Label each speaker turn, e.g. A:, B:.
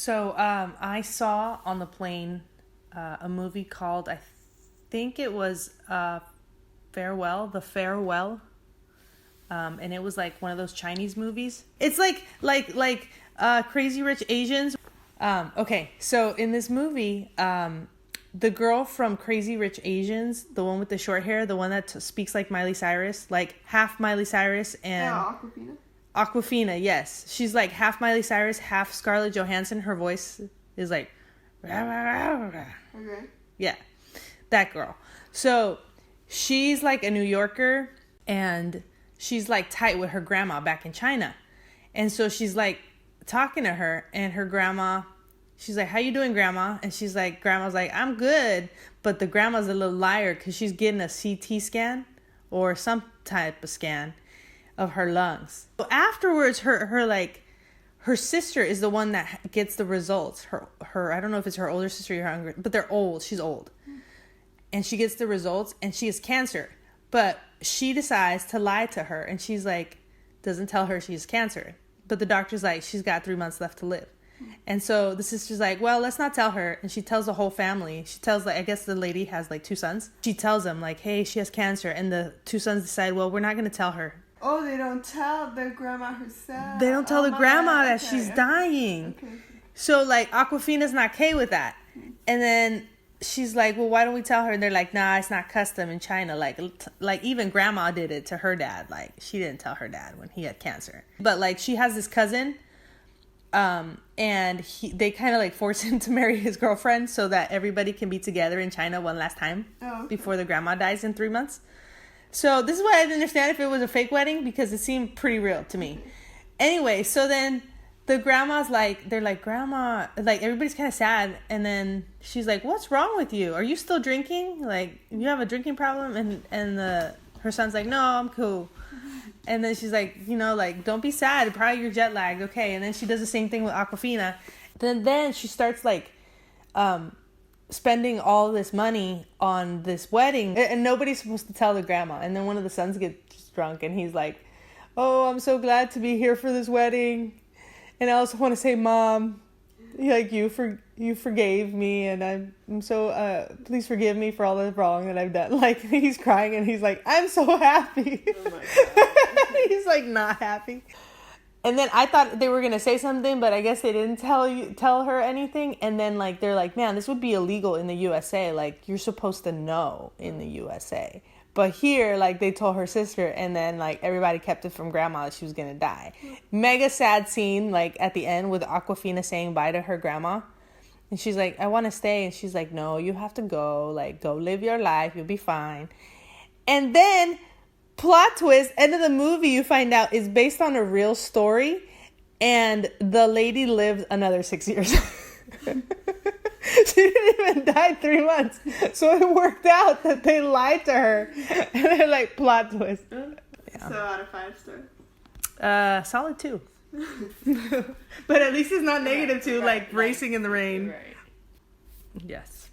A: So I saw on the plane a movie called, I think it was Farewell, The Farewell. And it was like one of those Chinese movies. It's like Crazy Rich Asians. Okay, so in this movie, the girl from Crazy Rich Asians, the one with the short hair, the one that speaks like Miley Cyrus, like half Miley Cyrus and...
B: Awkwafina?
A: Awkwafina, yes. She's like half Miley Cyrus, half Scarlett Johansson. Her voice is like...
B: Okay.
A: Yeah, that girl. So she's like a New Yorker and she's like tight with her grandma back in China. And so she's like talking to her and her grandma, she's like, how you doing, grandma? And she's like, grandma's like, I'm good. But the grandma's a little liar because she's getting a CT scan or some type of scan of her lungs. So afterwards, her sister is the one that gets the results. Her I don't know if it's her older sister or her younger, but they're old. She's old. And she gets the results and she has cancer. But she decides to lie to her and she's like, doesn't tell her she has cancer. But the doctor's like, she's got 3 months left to live. And so the sister's like, well, let's not tell her. And she tells the whole family. She tells, like, I guess the lady has like 2 sons. She tells them like, hey, she has cancer. And the 2 sons decide, well, we're not going to tell her.
B: Oh, they don't tell the grandma herself.
A: They don't tell the grandma that she's dying.
B: Okay.
A: So, like, Awkwafina's not okay with that. And then she's like, well, why don't we tell her? And they're like, nah, it's not custom in China. Like even grandma did it to her dad. Like, she didn't tell her dad when he had cancer. But, like, she has this cousin, and they kind of, like, force him to marry his girlfriend so that everybody can be together in China one last time before the grandma dies in 3 months. So this is why I didn't understand if it was a fake wedding, because it seemed pretty real to me. Anyway, so then the grandma's like, they're like, grandma, like, everybody's kind of sad. And then she's like, what's wrong with you? Are you still drinking? Like, you have a drinking problem? And her son's like, no, I'm cool. And then she's like, you know, like, don't be sad. Probably you're jet lagged. Okay. And then she does the same thing with Awkwafina. Then she starts like, spending all this money on this wedding, and nobody's supposed to tell the grandma. And then one of the sons gets drunk and he's like, oh, I'm so glad to be here for this wedding, and I also want to say, Mom, like, you forgave me, and I'm so please forgive me for all the wrong that I've done. Like, he's crying and he's like, I'm so happy. Oh my God. He's like not happy. And then I thought they were going to say something, but I guess they didn't tell her anything. And then, like, they're like, man, this would be illegal in the USA. Like, you're supposed to know in the USA. But here, like, they told her sister, and then, like, everybody kept it from grandma that she was going to die. Mega sad scene, like, at the end with Awkwafina saying bye to her grandma. And she's like, I want to stay. And she's like, no, you have to go. Like, go live your life. You'll be fine. And then... plot twist, end of the movie, you find out is based on a real story, and the lady lived another 6 years. She didn't even die 3 months. So it worked out that they lied to her. And they're like, plot twist.
B: Yeah. So out of 5 stars?
A: Solid 2. But at least it's not negative 2, like
C: right.
A: Racing in the Rain.
C: Right.
A: Yes.